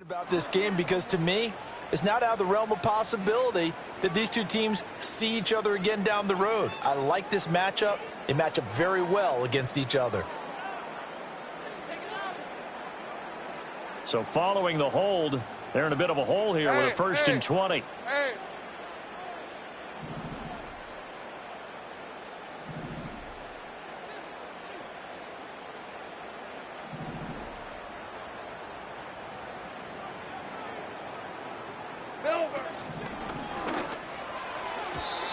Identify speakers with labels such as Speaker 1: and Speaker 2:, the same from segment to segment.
Speaker 1: About this game, because to me, it's not out of the realm of possibility that these two teams see each other again down the road. I like this matchup. They match up very well against each other.
Speaker 2: So following the hold, they're in a bit of a hole here with a 1st and 20.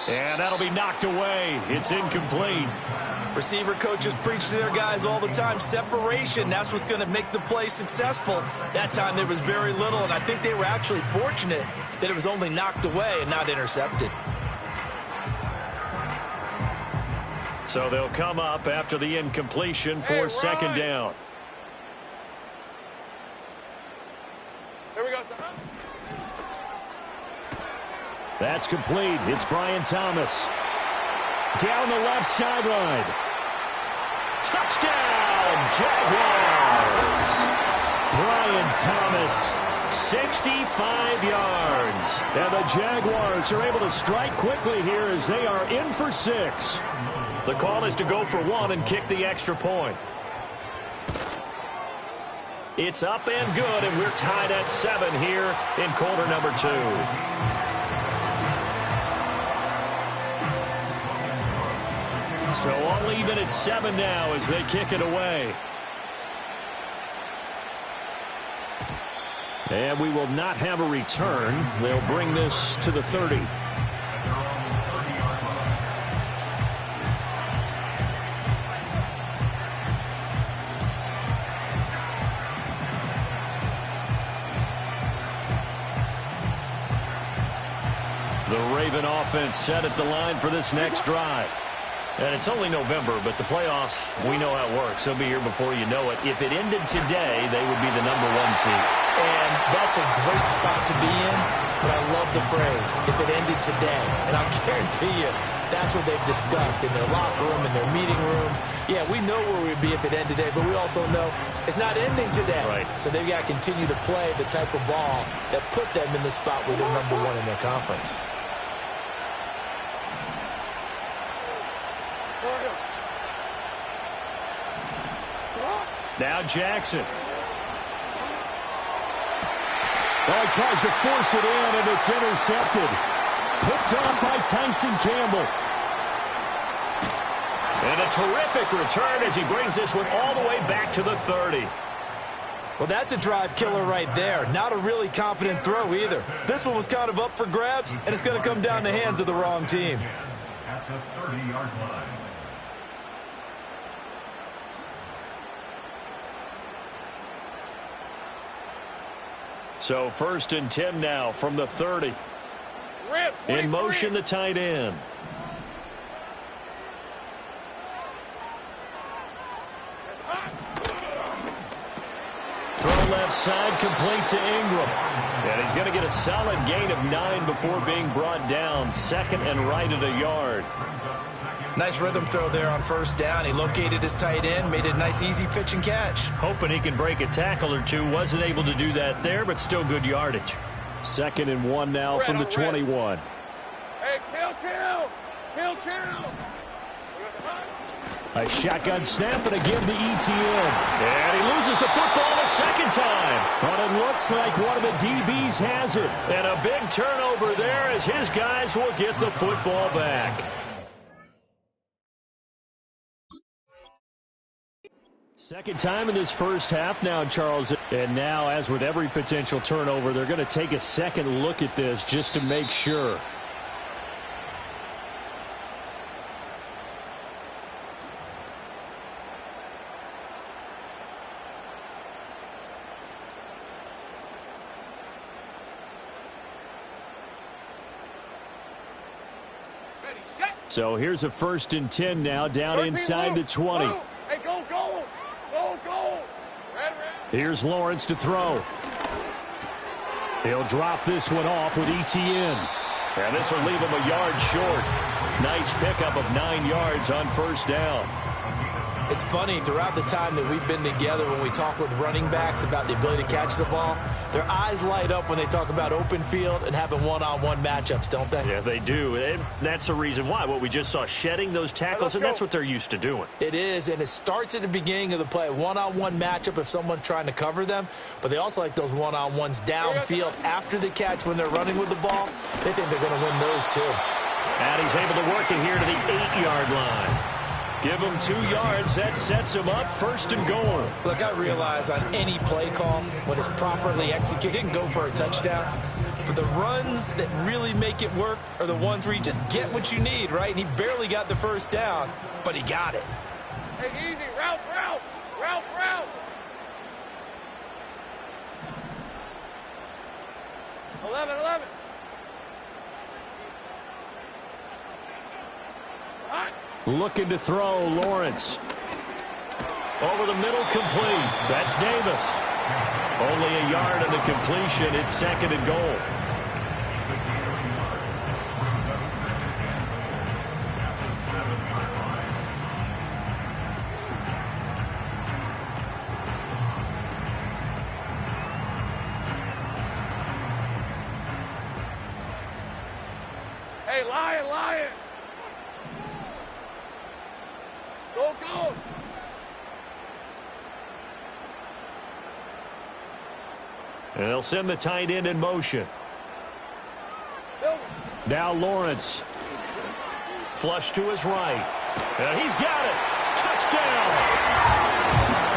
Speaker 2: And that'll be knocked away. It's incomplete.
Speaker 1: Receiver coaches preach to their guys all the time. Separation, that's what's going to make the play successful. That time there was very little, and I think they were actually fortunate that it was only knocked away and not intercepted.
Speaker 2: So they'll come up after the incompletion for 2nd down.
Speaker 3: Here we go.
Speaker 2: That's complete. It's Brian Thomas. Down the left sideline. Touchdown, Jaguars! Brian Thomas, 65 yards. And the Jaguars are able to strike quickly here as they are in for 6. The call is to go for 1 and kick the extra point. It's up and good, and we're tied at 7 here in quarter number 2. So all even at 7 now as they kick it away. And we will not have a return. They'll bring this to the 30. The Raven offense set at the line for this next drive. And it's only November, but the playoffs, we know how it works. They'll be here before you know it. If it ended today, they would be the number 1 seed.
Speaker 1: And that's a great spot to be in, but I love the phrase, if it ended today. And I guarantee you, that's what they've discussed in their locker room, in their meeting rooms. Yeah, we know where we'd be if it ended today, but we also know it's not ending today.
Speaker 2: Right.
Speaker 1: So they've got to continue to play the type of ball that put them in the spot where they're number 1 in their conference.
Speaker 2: Now Jackson. Oh, he tries to force it in, and it's intercepted. Picked off by Tyson Campbell. And a terrific return as he brings this one all the way back to the 30.
Speaker 1: Well, that's a drive killer right there. Not a really confident throw either. This one was kind of up for grabs, and it's going to come down the hands of the wrong team.
Speaker 4: At the 30-yard line.
Speaker 2: So 1st and 10 now from the 30. In motion, the tight end. Throw left side, complete to Ingram. And he's going to get a solid gain of 9 before being brought down. 2nd and right at a yard.
Speaker 1: Nice rhythm throw there on 1st down. He located his tight end, made it a nice easy pitch and catch.
Speaker 2: Hoping he can break a tackle or two. Wasn't able to do that there, but still good yardage. 2nd and 1 now from the 21.
Speaker 3: Hey, kill.
Speaker 2: A shotgun snap and again to ETN. And he loses the football a 2nd time. But it looks like one of the DBs has it. And a big turnover there as his guys will get the football back. 2nd time in this 1st half now, Charles. And now, as with every potential turnover, they're going to take a second look at this just to make sure. So here's a 1st and 10 now, down inside the 20.
Speaker 3: Hey, go.
Speaker 2: Here's Lawrence to throw. He'll drop this one off with ETN. And this will leave him a yard short. Nice pickup of 9 yards on 1st down.
Speaker 1: It's funny, throughout the time that we've been together, when we talk with running backs about the ability to catch the ball, their eyes light up when they talk about open field and having one-on-one matchups, don't they?
Speaker 2: Yeah, they do. And that's the reason why. What we just saw, shedding those tackles, and that's what they're used to doing.
Speaker 1: It is, and it starts at the beginning of the play. One-on-one matchup if someone's trying to cover them, but they also like those one-on-ones downfield after the catch when they're running with the ball. They think they're going to win those too.
Speaker 2: And he's able to work it here to the 8-yard line. Give him 2 yards. That sets him up 1st and goal.
Speaker 1: Look, I realize on any play call, when it's properly executed, it can go for a touchdown. But the runs that really make it work are the ones where you just get what you need, right? And he barely got the 1st down, but he got it.
Speaker 3: Hey, easy. Route, route. Route, route. 11, 11. It's hot.
Speaker 2: Looking to throw, Lawrence. Over the middle, complete. That's Davis. Only a yard on the completion. It's 2nd and goal.
Speaker 3: Hey, Lion, Lion. Go, go.
Speaker 2: And they'll send the tight end in motion.
Speaker 3: Silver.
Speaker 2: Now Lawrence. Flush to his right. And he's got it. Touchdown.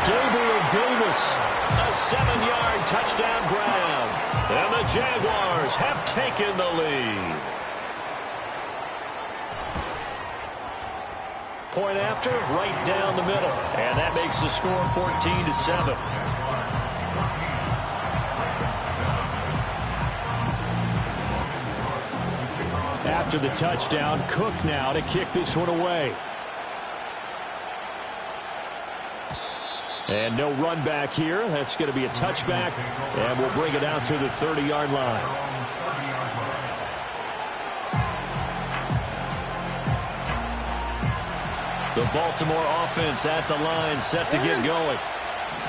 Speaker 2: Gabriel Davis. A 7-yard touchdown grab. And the Jaguars have taken the lead. Point after, right down the middle. And that makes the score 14-7. After the touchdown, Cook now to kick this one away. And no run back here. That's going to be a touchback. And we'll bring it out to the 30-yard line. The Baltimore offense at the line, set to get going.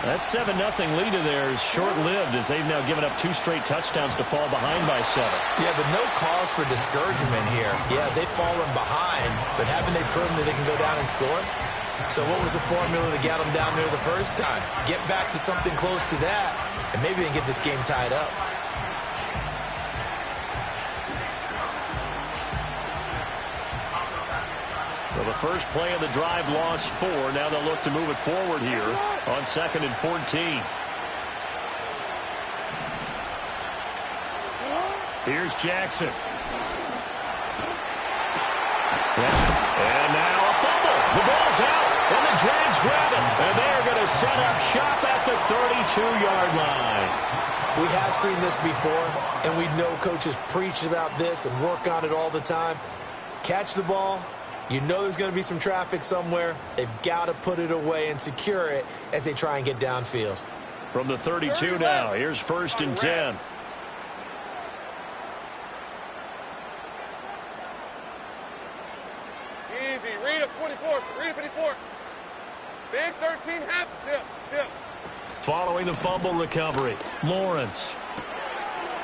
Speaker 2: That 7-0 lead of theirs is short-lived as they've now given up 2 straight touchdowns to fall behind by 7.
Speaker 1: Yeah, but no cause for discouragement here. Yeah, they've fallen behind, but haven't they proven that they can go down and score? So what was the formula that got them down there the first time? Get back to something close to that, and maybe they can get this game tied up.
Speaker 2: Well, the first play of the drive lost 4. Now they'll look to move it forward here on 2nd and 14. Here's Jackson. And now a fumble. The ball's out, and the Jags grab it. And they're going to set up shop at the 32-yard line.
Speaker 1: We have seen this before, and we know coaches preach about this and work on it all the time. Catch the ball. You know there's going to be some traffic somewhere. They've got to put it away and secure it as they try and get downfield.
Speaker 2: From the 32 now, here's 1st and 10.
Speaker 3: Easy. Read it, 24. Read it, 54. Big 13, half. Dip, dip.
Speaker 2: Following the fumble recovery, Lawrence.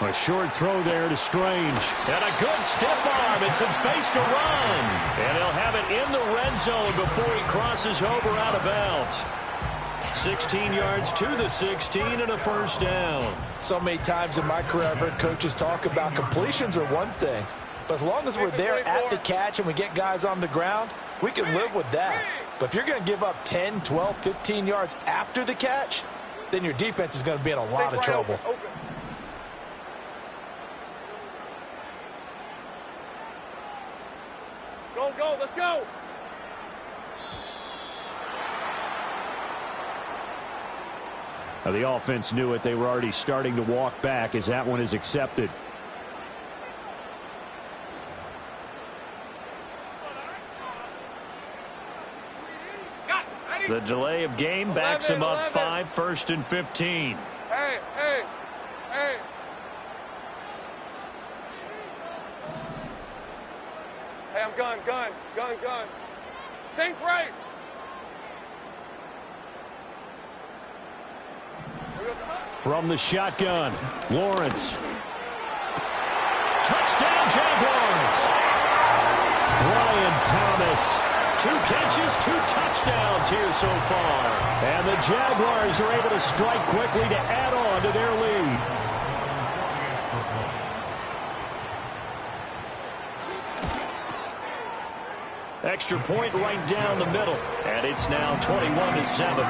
Speaker 2: A short throw there to Strange. And a good stiff arm and some space to run. And he'll have it in the red zone before he crosses over out of bounds. 16 yards to the 16 and a 1st down.
Speaker 1: So many times in my career I've heard coaches talk about completions are one thing. But as long as we're there at the catch and we get guys on the ground, we can live with that. But if you're going to give up 10, 12, 15 yards after the catch, then your defense is going to be in a lot of trouble.
Speaker 3: Open. Go, go, let's go.
Speaker 2: Now the offense knew it. They were already starting to walk back as that one is accepted. The delay of game backs him up 5, 1st and 15.
Speaker 3: Hey, hey, hey. Hey, I'm gun. Sink right.
Speaker 2: From the shotgun, Lawrence. Touchdown, Jaguars! Brian Thomas. 2 catches, 2 touchdowns here so far. And the Jaguars are able to strike quickly to add on to their lead. Extra point right down the middle. And it's now 21-7.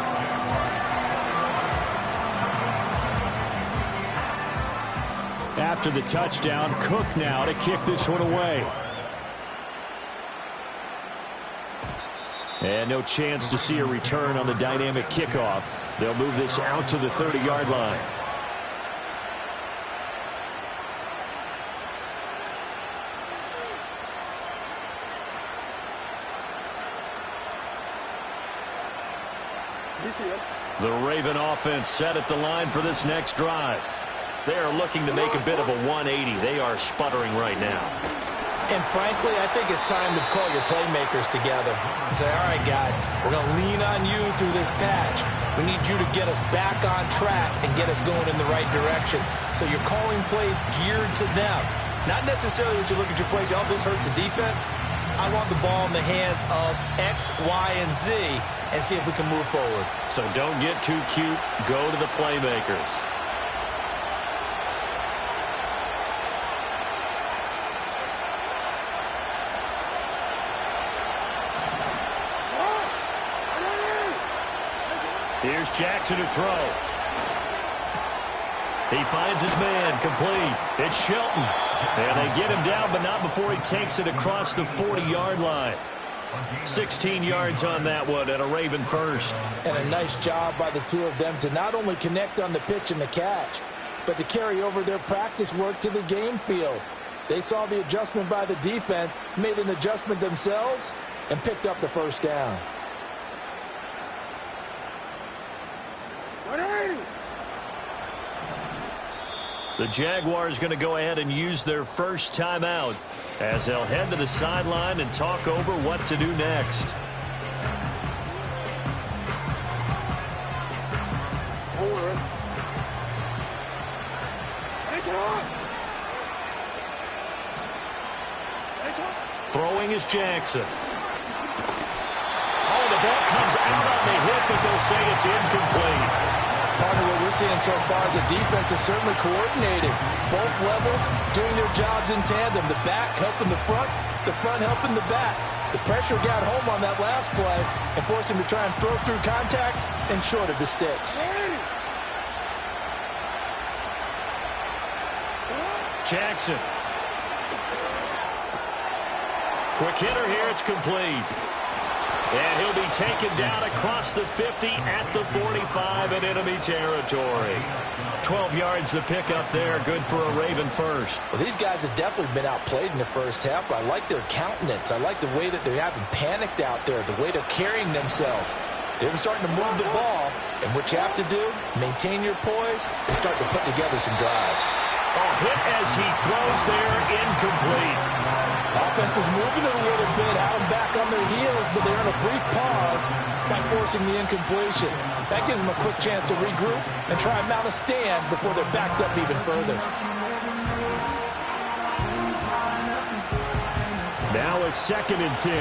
Speaker 2: After the touchdown, Cook now to kick this one away. And no chance to see a return on the dynamic kickoff. They'll move this out to the 30-yard line. The Raven offense set at the line for this next drive. They are looking to make a bit of a 180. They are sputtering right now.
Speaker 1: And frankly, I think it's time to call your playmakers together and say, all right, guys, we're going to lean on you through this patch. We need you to get us back on track and get us going in the right direction. So you're calling plays geared to them. Not necessarily that you look at your plays, oh, this hurts the defense. I want the ball in the hands of X, Y, and Z and see if we can move forward.
Speaker 2: So don't get too cute. Go to the playmakers. Here's Jackson to throw. He finds his man, complete. It's Shelton. And they get him down, but not before he takes it across the 40-yard line. 16 yards on that one and a Raven first.
Speaker 1: And a nice job by the two of them to not only connect on the pitch and the catch, but to carry over their practice work to the game field. They saw the adjustment by the defense, made an adjustment themselves, and picked up the first down.
Speaker 2: The Jaguars going to go ahead and use their first timeout as they'll head to the sideline and talk over what to do next. Throwing is Jackson. Oh, the ball comes out on the hit, but they'll say it's incomplete.
Speaker 1: Part of what we're seeing so far is the defense is certainly coordinated. Both levels doing their jobs in tandem. The back helping the front helping the back. The pressure got home on that last play and forced him to try and throw through contact and short of the sticks.
Speaker 2: Jackson. Quick hitter here, it's complete. And he'll be taken down across the 50 at the 45 in enemy territory. 12 yards the pick up there, good for a Raven first.
Speaker 1: Well, these guys have definitely been outplayed in the first half, but I like their countenance. I like the way that they haven't panicked out there, the way they're carrying themselves. They're starting to move the ball, and what you have to do, maintain your poise and start to put together some drives.
Speaker 2: A hit as he throws there, incomplete.
Speaker 1: Offense was moving it a little bit, had them back on their heels, but they're in a brief pause by forcing the incompletion. That gives them a quick chance to regroup and try and mount a stand before they're backed up even further.
Speaker 2: Now a 2nd and 10.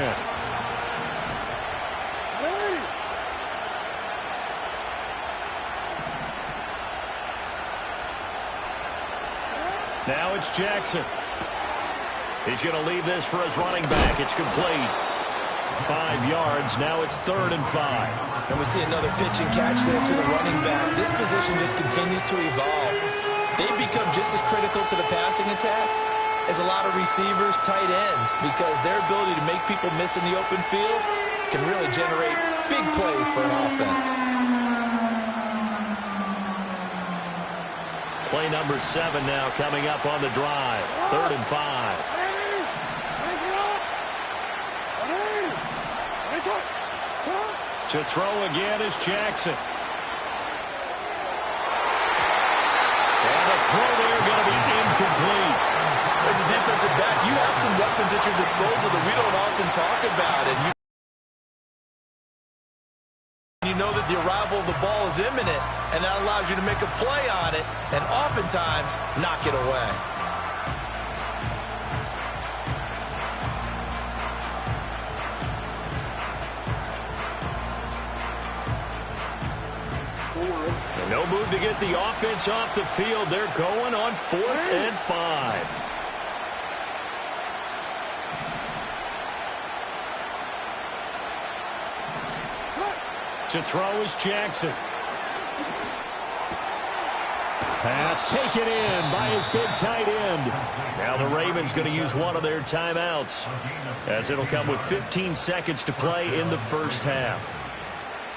Speaker 2: Now it's Jackson. He's going to leave this for his running back. It's complete. 5 yards. Now it's 3rd and 5.
Speaker 1: And we see another pitch and catch there to the running back. This position just continues to evolve. They've become just as critical to the passing attack as a lot of receivers, tight ends, because their ability to make people miss in the open field can really generate big plays for an offense.
Speaker 2: Play number 7 now coming up on the drive. 3rd and 5. To throw again is Jackson. And the throw there going to be incomplete.
Speaker 1: As a defensive back, you have some weapons at your disposal that we don't often talk about, and you You know that the arrival of the ball is imminent, and that allows you to make a play on it and oftentimes knock it away.
Speaker 2: And no move to get the offense off the field. They're going on 4th and 5. To throw is Jackson. Pass taken in by his big tight end. Now the Ravens going to use one of their timeouts, as it'll come with 15 seconds to play in the first half.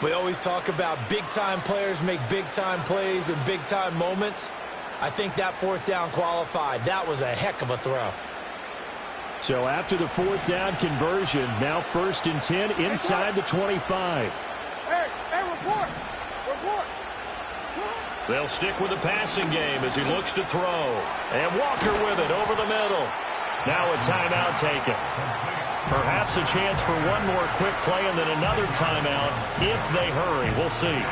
Speaker 1: We always talk about big-time players make big-time plays in big-time moments. I think that 4th down qualified. That was a heck of a throw.
Speaker 2: So after the 4th down conversion, now 1st and 10 inside the 25.
Speaker 3: Report!
Speaker 2: They'll stick with the passing game as he looks to throw. And Walker with it over the middle. Now a timeout taken. Perhaps a chance for one more quick play and then another timeout if they hurry. We'll see.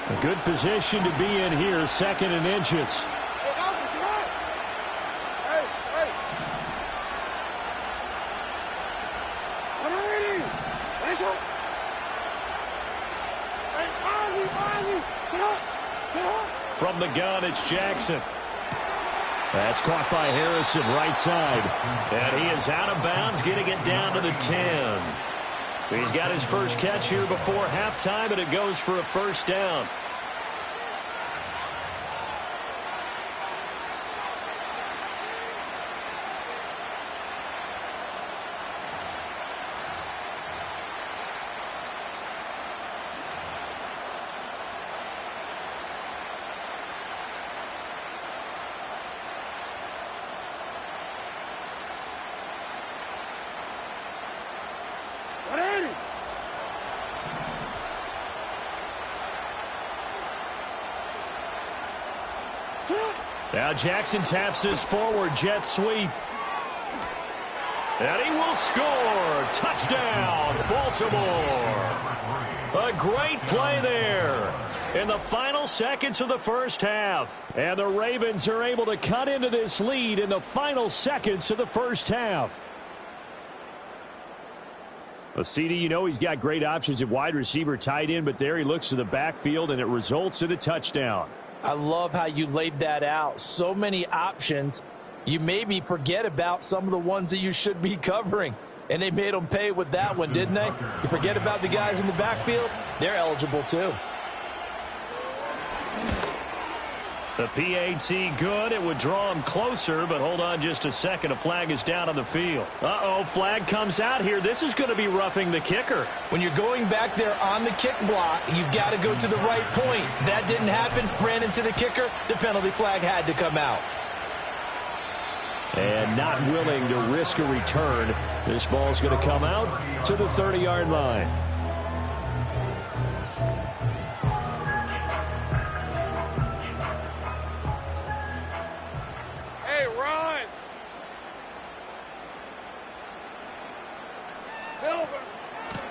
Speaker 2: A good position to be in here, 2nd and inches. From the gun, it's Jackson. That's caught by Harrison, right side. And he is out of bounds, getting it down to the 10. He's got his first catch here before halftime, and it goes for a 1st down. Now Jackson taps his forward jet sweep. And he will score. Touchdown, Baltimore. A great play there in the final seconds of the first half. And the Ravens are able to cut into this lead in the final seconds of the first half. Well, CD, you know he's got great options at wide receiver, tight end, but there he looks to the backfield, and it results in a touchdown.
Speaker 1: I love how you laid that out. So many options. You maybe forget about some of the ones that you should be covering. And they made them pay with that one, didn't they? You forget about the guys in the backfield, they're eligible too.
Speaker 2: The PAT good. It would draw him closer, but hold on just a second. A flag is down on the field. Uh-oh, flag comes out here. This is going to be roughing the kicker.
Speaker 1: When you're going back there on the kick block, you've got to go to the right point. That didn't happen. Ran into the kicker. The penalty flag had to come out.
Speaker 2: And not willing to risk a return. This ball's going to come out to the 30-yard line.
Speaker 3: Hey, run! Silver!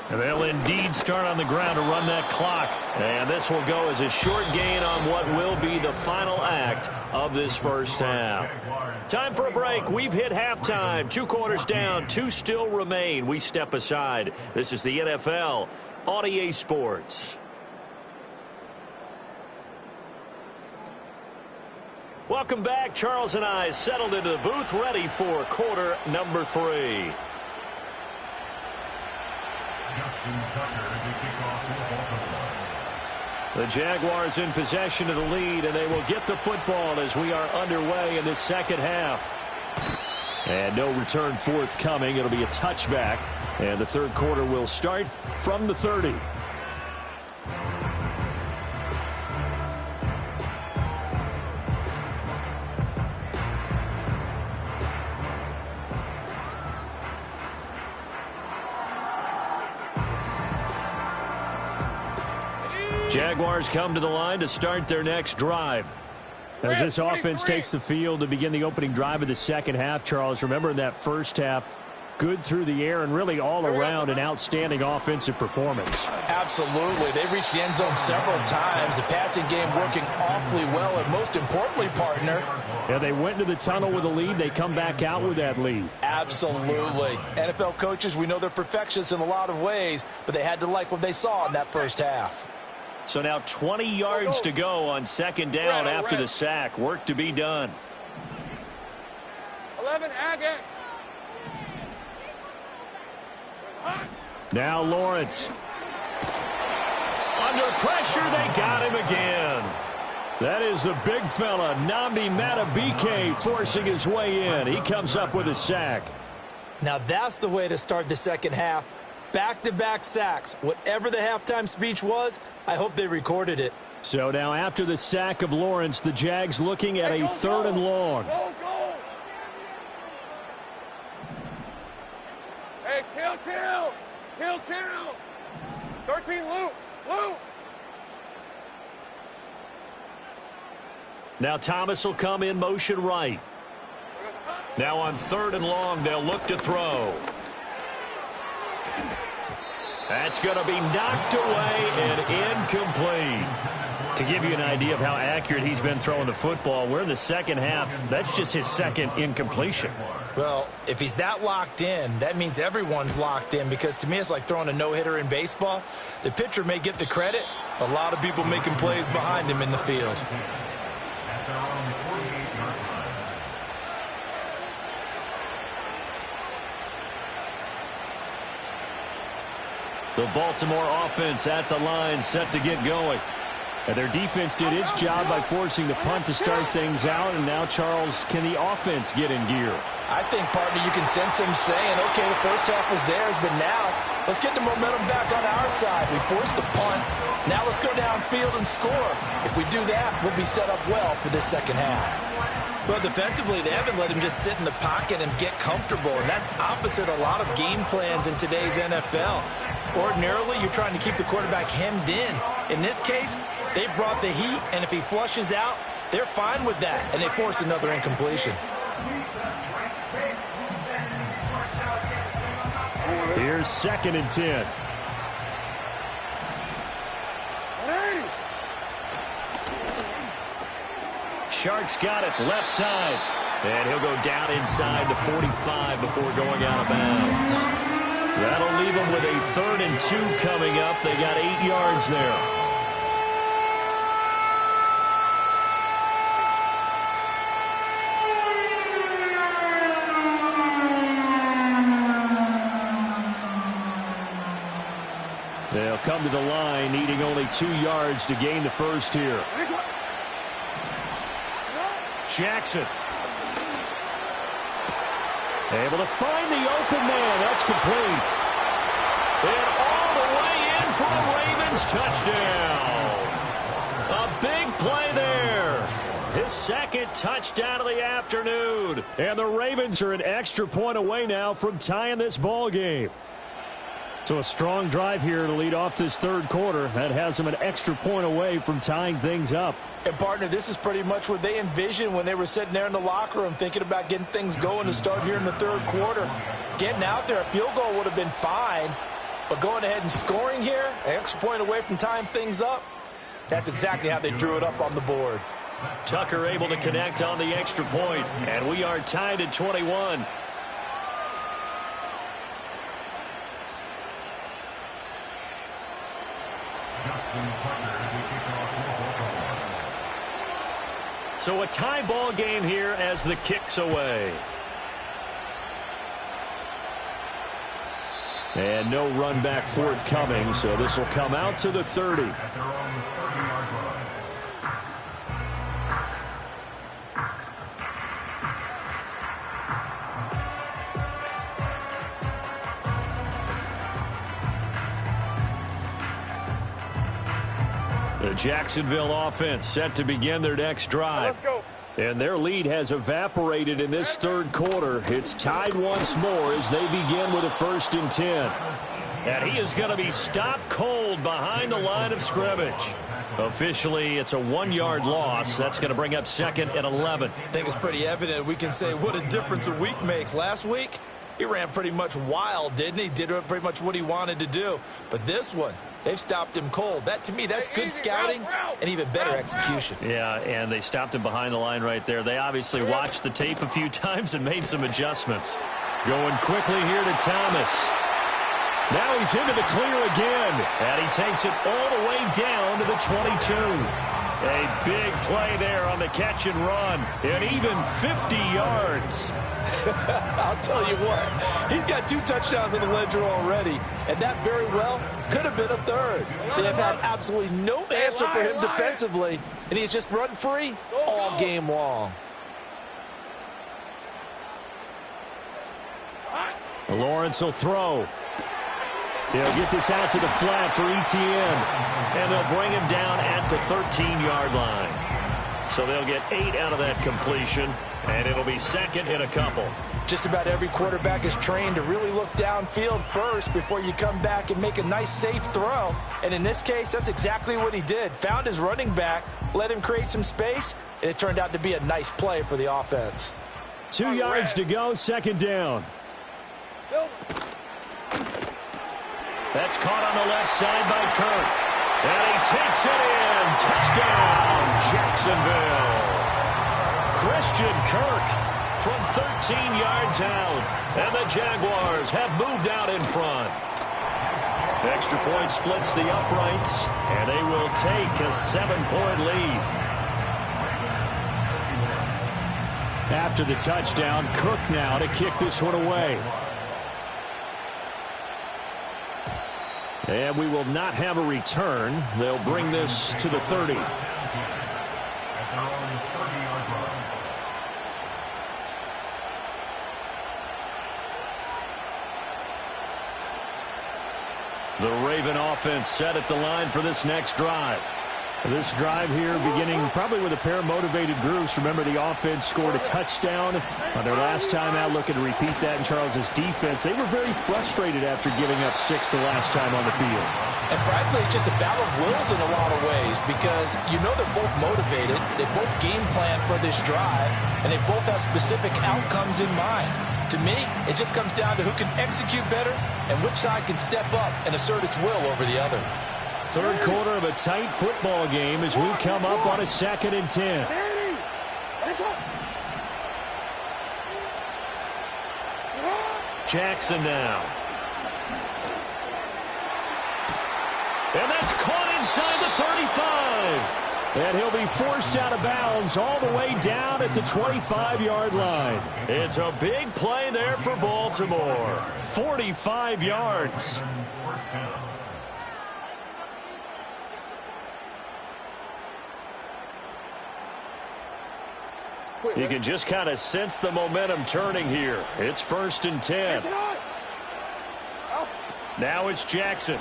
Speaker 2: And they'll indeed start on the ground to run that clock. And this will go as a short gain on what will be the final act of this first half. Time for a break. We've hit halftime. 2 quarters down. 2 still remain. We step aside. This is the NFL on EA Sports. Welcome back. Charles and I settled into the booth, ready for quarter number 3. The Jaguars in possession of the lead, and they will get the football as we are underway in the second half. And no return forthcoming. It'll be a touchback, and the third quarter will start from the 30. Jaguars come to the line to start their next drive. As this offense takes the field to begin the opening drive of the second half, Charles, remember in that first half, good through the air and really all around an outstanding offensive performance.
Speaker 1: Absolutely. They reached the end zone several times. The passing game working awfully well, and most importantly, partner.
Speaker 2: Yeah, they went to the tunnel with a lead. They come back out with that lead.
Speaker 1: Absolutely. NFL coaches, we know they're perfectionists in a lot of ways, but they had to like what they saw in that first half.
Speaker 2: So now 20 yards to go on second down after the sack. Work to be done.
Speaker 3: 11, Agate.
Speaker 2: Now Lawrence. Under pressure, they got him again. That is the big fella, Nnamdi Madubuike, forcing his way in. He comes up with a sack.
Speaker 1: Now that's the way to start the second half. Back-to-back sacks. Whatever the halftime speech was, I hope they recorded it.
Speaker 2: So now after the sack of Lawrence, the Jags looking at a third and long.
Speaker 3: Go, go. Hey, kill. 13, Luke.
Speaker 2: Now Thomas will come in motion right. Now on third and long, they'll look to throw. That's going to be knocked away and incomplete. To give you an idea of how accurate he's been throwing the football, we're in the second half. That's just his second incompletion.
Speaker 1: Well, if he's that locked in, that means everyone's locked in, because to me it's like throwing a no-hitter in baseball. The pitcher may get the credit, a lot of people making plays behind him in the field.
Speaker 2: The Baltimore offense at the line, set to get going. And their defense did its job by forcing the punt to start things out. And now, Charles, can the offense get in gear?
Speaker 1: I think, partner, you can sense them saying, okay, the first half was theirs, but now let's get the momentum back on our side. We forced the punt. Now let's go downfield and score. If we do that, we'll be set up well for this second half. Well, defensively, they haven't let him just sit in the pocket and get comfortable, and that's opposite a lot of game plans in today's NFL. Ordinarily, you're trying to keep the quarterback hemmed in. In this case, they brought the heat, and if he flushes out, they're fine with that, and they force another incompletion.
Speaker 2: Here's 2nd and 10. Shark's got it left side. And he'll go down inside the 45 before going out of bounds. That'll leave them with a 3rd and 2 coming up. They got 8 yards there. They'll come to the line, needing only 2 yards to gain the first here. Jackson. Able to find the open man. That's complete. And all the way in for a Ravens touchdown. A big play there. His 2nd touchdown of the afternoon. And the Ravens are an extra point away now from tying this ball game. So a strong drive here to lead off this 3rd quarter. That has them an extra point away from tying things up.
Speaker 1: And, partner, this is pretty much what they envisioned when they were sitting there in the locker room thinking about getting things going to start here in the 3rd quarter. Getting out there, a field goal would have been fine, but going ahead and scoring here, an extra point away from tying things up, that's exactly how they drew it up on the board.
Speaker 2: Tucker able to connect on the extra point, and we are tied at 21. So a tie ball game here as the kick's away. And no run back forthcoming, so this will come out to the 30. The Jacksonville offense set to begin their next drive.
Speaker 3: Let's go.
Speaker 2: And their lead has evaporated in this 3rd quarter. It's tied once more as they begin with a 1st and 10. And he is going to be stopped cold behind the line of scrimmage. Officially, it's a 1-yard loss. That's going to bring up 2nd and 11.
Speaker 1: I think it's pretty evident. We can say what a difference a week makes. Last week, he ran pretty much wild, didn't he? Did pretty much what he wanted to do. But this one, they've stopped him cold. That, to me, that's good scouting and even better execution.
Speaker 2: Yeah, and they stopped him behind the line right there. They obviously watched the tape a few times and made some adjustments. Going quickly here to Thomas. Now he's into the clear again, and he takes it all the way down to the 22. A big play there on the catch and run, and even 50 yards.
Speaker 1: I'll tell you what, he's got 2 touchdowns on the ledger already, and that very well could have been a third. They have had absolutely no answer for him defensively, and he's just run free all game long.
Speaker 2: Lawrence will throw. He'll get this out to the flat for Etienne, and they'll bring him down at the 13-yard line. So they'll get 8 out of that completion, and it'll be second in a couple.
Speaker 1: Just about every quarterback is trained to really look downfield first before you come back and make a nice, safe throw. And in this case, that's exactly what he did. Found his running back, let him create some space, and it turned out to be a nice play for the offense.
Speaker 2: 2 yards to go, second down. That's caught on the left side by Kirk. And he takes it in. Touchdown, Jacksonville. Christian Kirk from 13 yards out. And the Jaguars have moved out in front. Extra point splits the uprights, and they will take a 7-point lead. After the touchdown, Cook now to kick this one away. And we will not have a return. They'll bring this to the 30. The Raven offense set at the line for this next drive. This drive here beginning probably with a pair of motivated groups. Remember, the offense scored a touchdown on their last time out, looking to repeat that in Charles's defense. They were very frustrated after giving up 6 the last time on the field.
Speaker 1: And frankly, it's just a battle of wills in a lot of ways because you know they're both motivated. They both game plan for this drive, and they both have specific outcomes in mind. To me, it just comes down to who can execute better and which side can step up and assert its will over the other.
Speaker 2: Third quarter of a tight football game as we come up on a 2nd and 10. Jackson now. And that's caught inside the 35. And he'll be forced out of bounds all the way down at the 25-yard line. It's a big play there for Baltimore. 45 yards. You can just kind of sense the momentum turning here. It's 1st and 10. Now it's Jackson.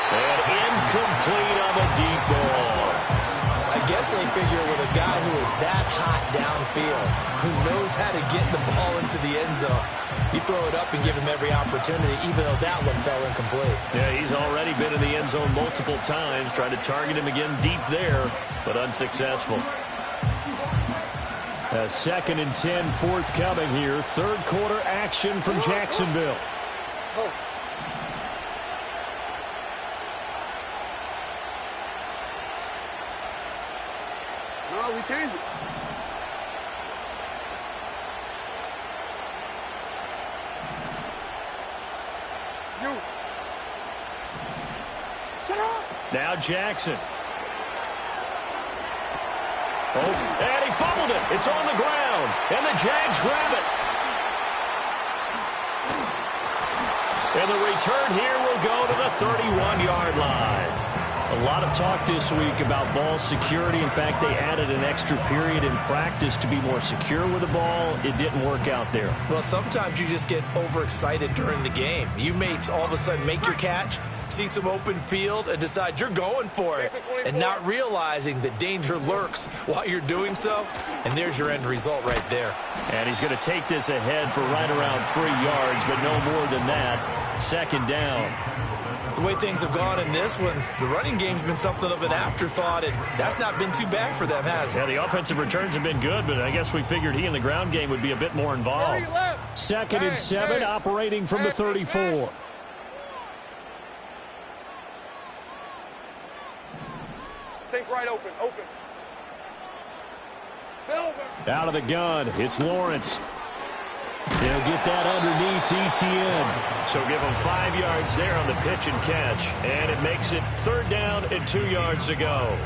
Speaker 2: And incomplete on the deep ball.
Speaker 1: I guess they figure with a guy who is that hot downfield, who knows how to get the ball into the end zone, you throw it up and give him every opportunity, even though that one fell incomplete.
Speaker 2: Yeah, he's already been in the end zone multiple times, tried to target him again deep there, but unsuccessful. A 2nd and 10 forthcoming here. Third quarter action from Jacksonville.
Speaker 3: No, we changed it. You. Shut up.
Speaker 2: Now Jackson. Oh, and he fumbled it. It's on the ground, and the Jags grab it. And the return here will go to the 31-yard line. A lot of talk this week about ball security. In fact, they added an extra period in practice to be more secure with the ball. It didn't work out there.
Speaker 1: Well, sometimes you just get overexcited during the game. You may all of a sudden make your catch, see some open field, and decide you're going for it, and not realizing that danger lurks while you're doing so. And there's your end result right there.
Speaker 2: And he's going to take this ahead for right around 3 yards, but no more than that. Second down.
Speaker 1: The way things have gone in this one, the running game's been something of an afterthought, and that's not been too bad for them, has it?
Speaker 2: Yeah, the offensive returns have been good, but I guess we figured he in the ground game would be a bit more involved. Second and 7, operating from the 34.
Speaker 3: Take right open. Silver.
Speaker 2: Out of the gun, it's Lawrence. They'll get that underneath Etienne. So give them 5 yards there on the pitch and catch. And it makes it 3rd down and 2 yards to go.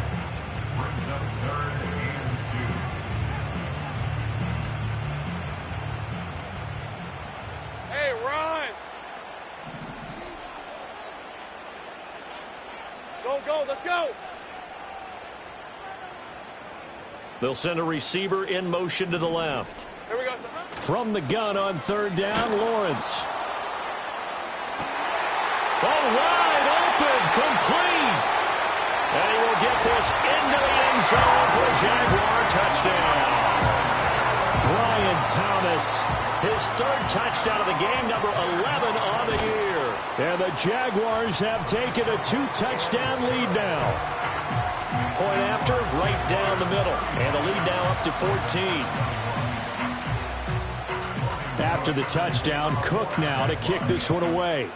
Speaker 4: Brings up 3rd and 2.
Speaker 3: Hey, run. Go, let's go.
Speaker 2: They'll send a receiver in motion to the left.
Speaker 3: Here we go.
Speaker 2: From the gun on 3rd down, Lawrence. Oh, wide open, complete. And he will get this into the end zone for a Jaguar touchdown. Brian Thomas, his 3rd touchdown of the game, number 11 on the year. And the Jaguars have taken a 2-touchdown lead now. Point after, right down the middle. And the lead now up to 14. After the touchdown, Cook now to kick this one away.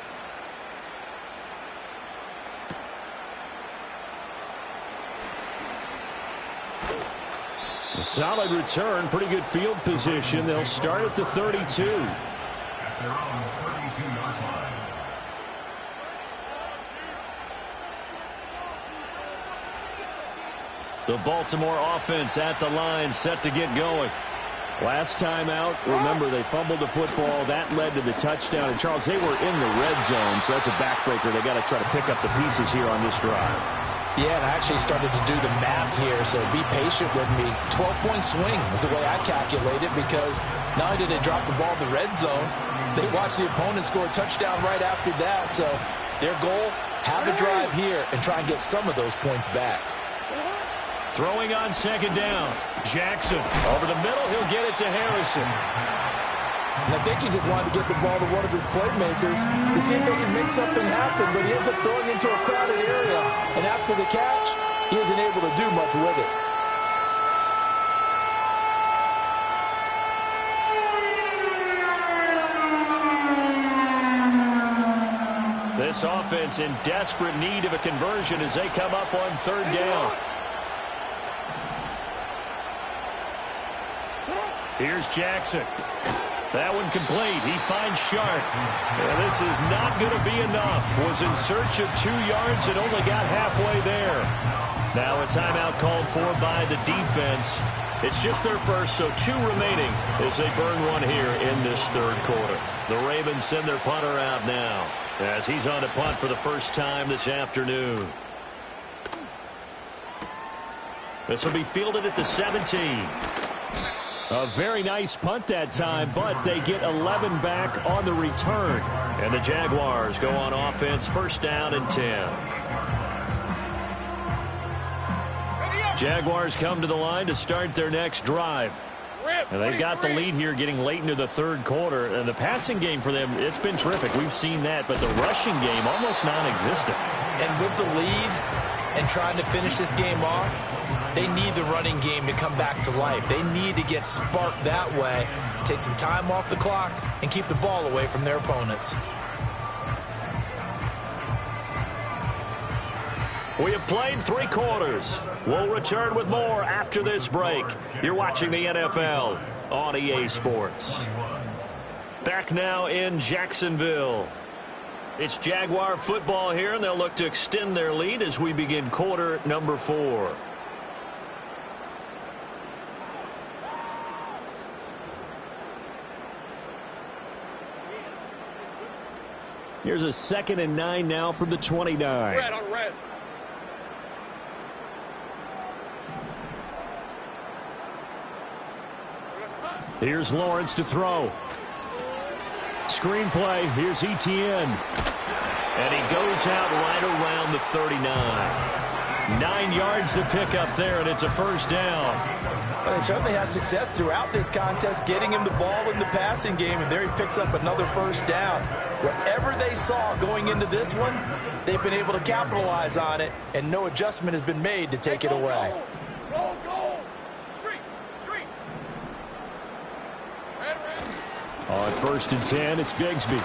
Speaker 2: A solid return, pretty good field position. They'll start at the 32.
Speaker 4: At their own 32-yard line.
Speaker 2: The Baltimore offense at the line, set to get going. Last time out, remember, they fumbled the football. That led to the touchdown. And, Charles, they were in the red zone, so that's a backbreaker. They got to try to pick up the pieces here on this drive.
Speaker 1: Yeah, and I actually started to do the math here, so be patient with me. 12-point swing is the way I calculate it, because not only did they drop the ball in the red zone, they watched the opponent score a touchdown right after that. So their goal, have a drive here and try and get some of those points back.
Speaker 2: Throwing on 2nd down. Jackson over the middle. He'll get it to Harrison.
Speaker 1: And I think he just wanted to get the ball to one of his playmakers to see if they can make something happen, but he ends up throwing into a crowded area. And after the catch, he isn't able to do much with it.
Speaker 2: This offense in desperate need of a conversion as they come up on 3rd down. Here's Jackson. That one complete. He finds Sharp. And this is not going to be enough. Was in search of 2 yards and only got halfway there. Now a timeout called for by the defense. It's just their first, so 2 remaining as they burn one here in this 3rd quarter. The Ravens send their punter out now as he's on to punt for the first time this afternoon. This will be fielded at the 17. A very nice punt that time, but they get 11 back on the return. And the Jaguars go on offense, 1st down and 10. Jaguars come to the line to start their next drive. And they've got the lead here getting late into the 3rd quarter. And the passing game for them, it's been terrific. We've seen that, but the rushing game almost non-existent.
Speaker 1: And with the lead and trying to finish this game off, they need the running game to come back to life. They need to get sparked that way, take some time off the clock, and keep the ball away from their opponents.
Speaker 2: We have played 3 quarters. We'll return with more after this break. You're watching the NFL on EA Sports. Back now in Jacksonville. It's Jaguar football here, and they'll look to extend their lead as we begin quarter number 4. Here's a 2nd and 9 now from the 29.
Speaker 3: Red on red.
Speaker 2: Here's Lawrence to throw. Screenplay. Here's Etienne. And he goes out right around the 39. 9 yards to pick up there, and it's a 1st down.
Speaker 1: Well, they certainly had success throughout this contest, getting him the ball in the passing game, and there he picks up another 1st down. Whatever they saw going into this one, they've been able to capitalize on it, and no adjustment has been made to take it away.
Speaker 3: Go, go. Street. Red.
Speaker 2: On 1st and 10, it's Bigsby.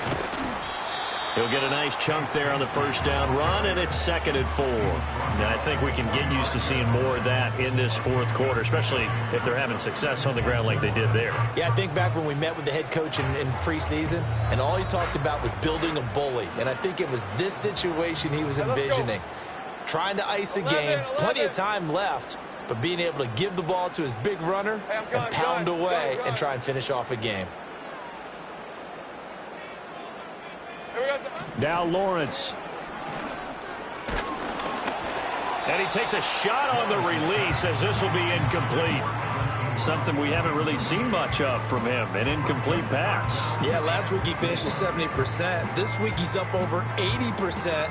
Speaker 2: He'll get a nice chunk there on the first down run, and it's 2nd and 4. Now, I think we can get used to seeing more of that in this 4th quarter, especially if they're having success on the ground like they did there.
Speaker 1: Yeah, I think back when we met with the head coach in preseason, and all he talked about was building a bully. And I think it was this situation he was envisioning. Trying to ice a game, plenty of time left, but being able to give the ball to his big runner and pound away and try and finish off a game.
Speaker 2: Now Lawrence. And he takes a shot on the release as this will be incomplete. Something we haven't really seen much of from him, an incomplete pass.
Speaker 1: Yeah, last week he finished at 70%. This week he's up over 80%.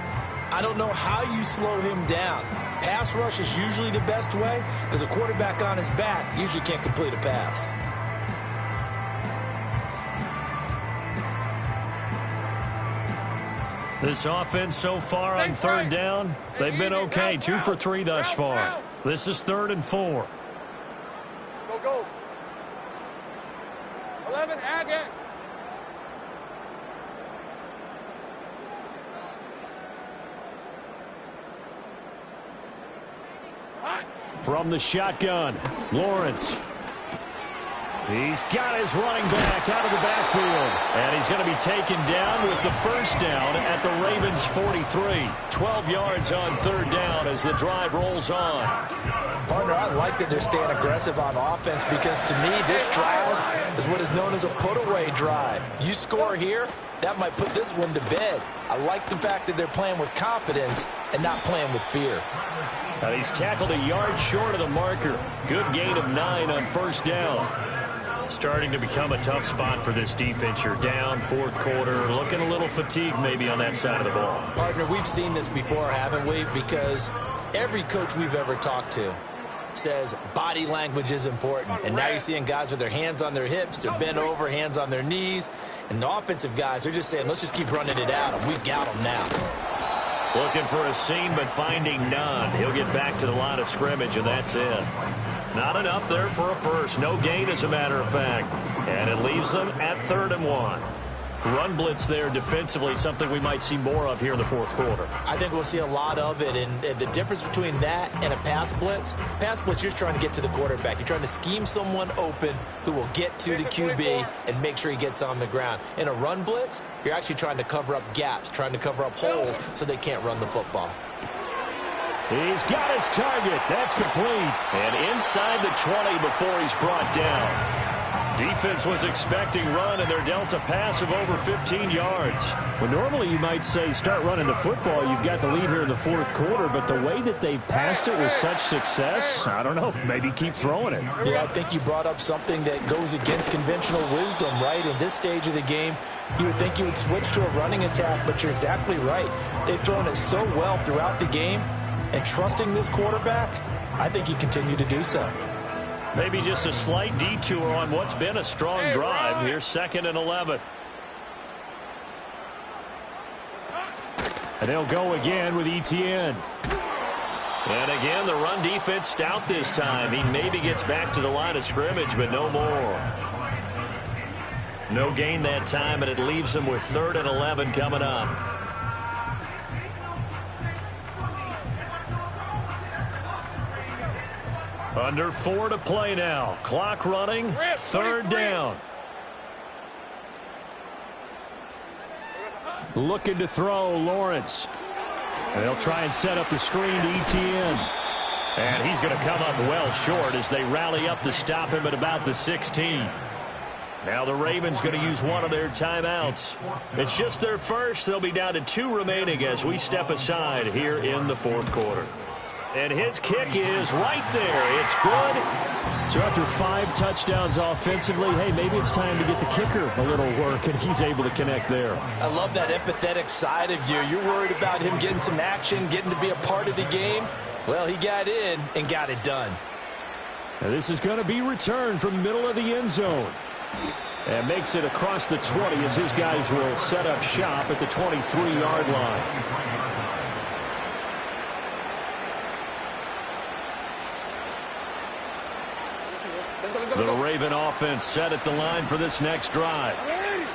Speaker 1: I don't know how you slow him down. Pass rush is usually the best way because a quarterback on his back usually can't complete a pass.
Speaker 2: This offense so far on 3rd down, they've been okay. 2 for 3 thus far. This is 3rd and 4.
Speaker 3: Go. 11, add it.
Speaker 2: From the shotgun, Lawrence. He's got his running back out of the backfield. And he's going to be taken down with the first down at the Ravens' 43. 12 yards on 3rd down as the drive rolls on.
Speaker 1: Partner, I like that they're staying aggressive on offense because to me this drive is what is known as a put-away drive. You score here, that might put this one to bed. I like the fact that they're playing with confidence and not playing with fear.
Speaker 2: And he's tackled a yard short of the marker. Good gain of 9 on 1st down. Starting to become a tough spot for this defense. You're down 4th quarter, looking a little fatigued maybe on that side of the ball.
Speaker 1: Partner, we've seen this before, haven't we? Because every coach we've ever talked to says body language is important. And now you're seeing guys with their hands on their hips, they're bent over, hands on their knees. And the offensive guys are just saying, let's just keep running it out, and we've got them now.
Speaker 2: Looking for a seam, but finding none. He'll get back to the line of scrimmage, and that's it. Not enough there for a first. No gain, as a matter of fact. And it leaves them at 3rd and 1. Run blitz there defensively, something we might see more of here in the 4th quarter.
Speaker 1: I think we'll see a lot of it, and the difference between that and a pass blitz, you're just trying to get to the quarterback. You're trying to scheme someone open who will get to the QB and make sure he gets on the ground. In a run blitz, you're actually trying to cover up gaps, trying to cover up holes so they can't run the football.
Speaker 2: He's got his target. That's complete. And inside the 20 before he's brought down. Defense was expecting run, and they're dealt a pass of over 15 yards.
Speaker 5: Well, normally you might say start running the football. You've got the lead here in the 4th quarter, but the way that they've passed it with such success, I don't know, maybe keep throwing it.
Speaker 1: Yeah, I think you brought up something that goes against conventional wisdom, right? In this stage of the game, you would think you would switch to a running attack, but you're exactly right. They've thrown it so well throughout the game, and trusting this quarterback, I think you continue to do so.
Speaker 2: Maybe just a slight detour on what's been a strong drive. Here's 2nd and 11.
Speaker 5: And they'll go again with ETN.
Speaker 2: And again, the run defense stout this time. He maybe gets back to the line of scrimmage, but no more. No gain that time, and it leaves him with 3rd and 11 coming up. Under 4 to play now. Clock running. 3rd down.
Speaker 5: Looking to throw, Lawrence. And they'll try and set up the screen to ETN.
Speaker 2: And he's going to come up well short as they rally up to stop him at about the 16. Now the Ravens going to use one of their timeouts. It's just their first. They'll be down to 2 remaining as we step aside here in the 4th quarter. And his kick is right there. It's good.
Speaker 5: So after 5 touchdowns offensively, hey, maybe it's time to get the kicker a little work, and he's able to connect there.
Speaker 1: I love that empathetic side of you. You're worried about him getting some action, getting to be a part of the game. Well, he got in and got it done.
Speaker 5: Now this is going to be returned from the middle of the end zone. And makes it across the 20 as his guys will set up shop at the 23-yard line.
Speaker 2: Raven offense set at the line for this next drive.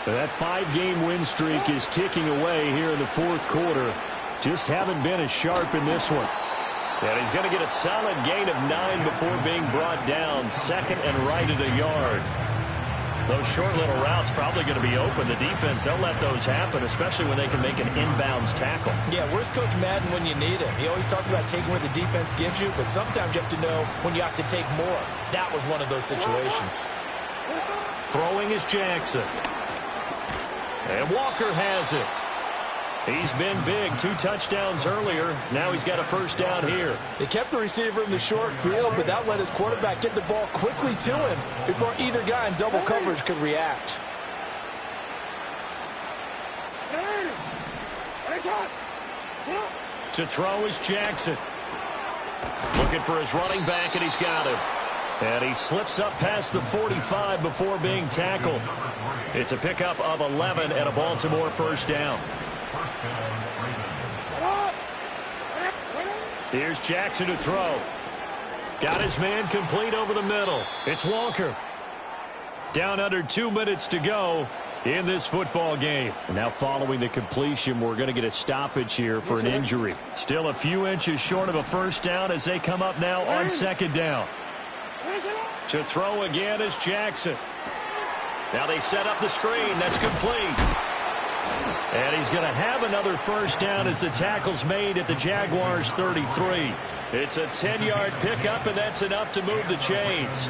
Speaker 5: That 5-game win streak is ticking away here in the fourth quarter. Just haven't been as sharp in this one.
Speaker 2: And he's going to get a solid gain of 9 before being brought down. Second and right at a yard. Those short little routes probably going to be open. The defense, they'll let those happen, especially when they can make an inbounds tackle.
Speaker 1: Yeah, where's Coach Madden when you need him? He always talked about taking where the defense gives you, but sometimes you have to know when you have to take more. That was one of those situations.
Speaker 2: Throwing is Jackson. And Walker has it. He's been big. 2 touchdowns earlier. Now he's got a first down here.
Speaker 6: They kept the receiver in the short field, but that let his quarterback get the ball quickly to him before either guy in double coverage could react.
Speaker 2: To throw is Jackson. Looking for his running back, and he's got him. And he slips up past the 45 before being tackled. It's a pickup of 11 and a Baltimore first down. Here's Jackson to throw. Got his man complete over the middle. It's Walker. Down under 2 minutes to go in this football game.
Speaker 5: Now following the completion, we're going to get a stoppage here for an injury.
Speaker 2: Still a few inches short of a first down as they come up now on second down. To throw again is Jackson. Now they set up the screen. That's complete. And he's going to have another first down as the tackle's made at the Jaguars' 33. It's a 10-yard pickup, and that's enough to move the chains.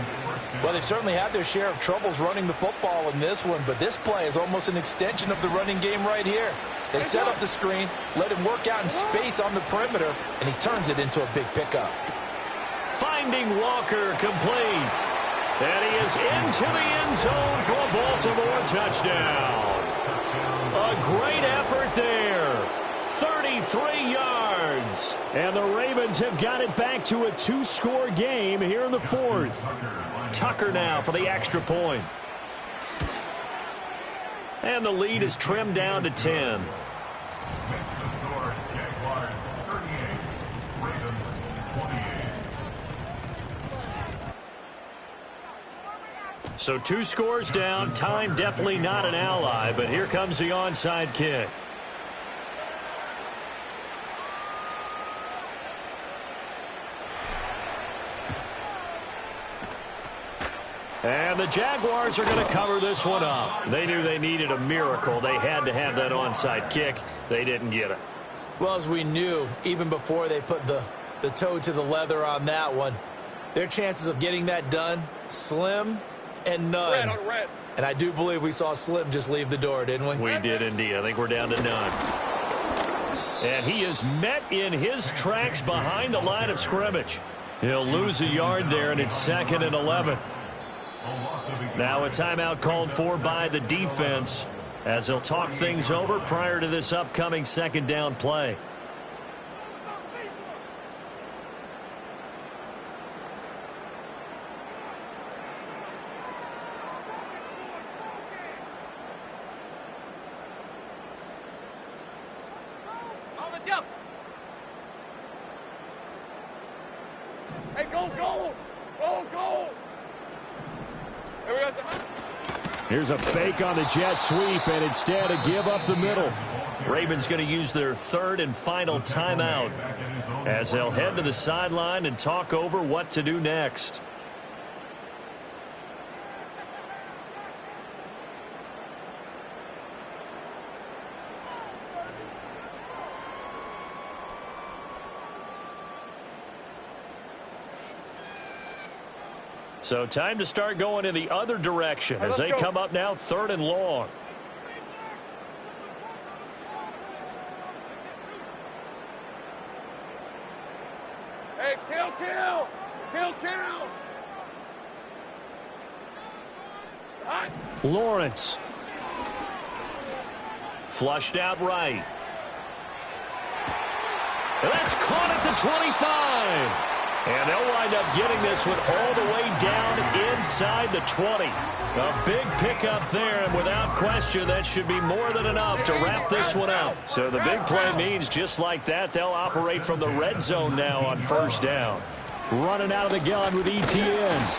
Speaker 1: Well, they've certainly had their share of troubles running the football in this one, but this play is almost an extension of the running game right here. They set up the screen, let him work out in space on the perimeter, and he turns it into a big pickup.
Speaker 2: Finding Walker complete. And he is into the end zone for a Baltimore touchdown. A great effort there. 33 yards.
Speaker 5: And the Ravens have got it back to a 2-score game here in the fourth.
Speaker 2: Tucker now for the extra point. And the lead is trimmed down to 10. So 2 scores down. Time definitely not an ally, but here comes the onside kick. And the Jaguars are going to cover this one up. They knew they needed a miracle. They had to have that onside kick. They didn't get it.
Speaker 1: Well, as we knew, even before they put the toe to the leather on that one, their chances of getting that done, slim and none.
Speaker 3: Red on red.
Speaker 1: And I do believe we saw Slim just leave the door, didn't we?
Speaker 2: We did indeed. I think we're down to none. And he is met in his tracks behind the line of scrimmage. He'll lose a yard there, and it's 2nd and 11. Now a timeout called for by the defense as they'll talk things over prior to this upcoming second down play.
Speaker 3: Hey, go, go! Go, go! Here we go.
Speaker 5: Here's a fake on the jet sweep, and instead a give up the middle.
Speaker 2: Ravens going to use their 3rd and final timeout as they'll head to the sideline and talk over what to do next. So time to start going in the other direction as they come up now 3rd and long.
Speaker 3: Hey, kill! Kill! It's hot.
Speaker 2: Lawrence. Flushed out right. That's caught at the 25. And they'll wind up getting this one all the way down inside the 20. A big pickup there, and without question, that should be more than enough to wrap this one up. So the big play means just like that, they'll operate from the red zone now on first down.
Speaker 5: Running out of the gun with ETN.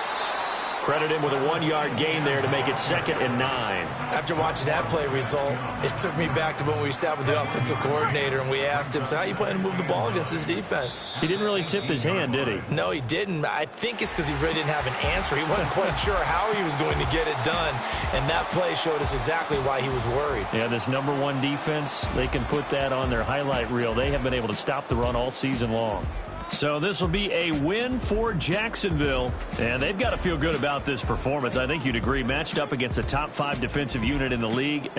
Speaker 2: Credit him with a 1-yard gain there to make it 2nd and 9.
Speaker 1: After watching that play result, it took me back to when we sat with the offensive coordinator and we asked him, so how you plan to move the ball against this defense?
Speaker 5: He didn't really tip his hand, did he?
Speaker 1: No, he didn't. I think it's because he really didn't have an answer. He wasn't quite sure how he was going to get it done, and that play showed us exactly why he was worried.
Speaker 5: Yeah, this number 1 defense, they can put that on their highlight reel. They have been able to stop the run all season long. So this will be a win for Jacksonville, and they've got to feel good about this performance. I think you'd agree, matched up against a top 5 defensive unit in the league.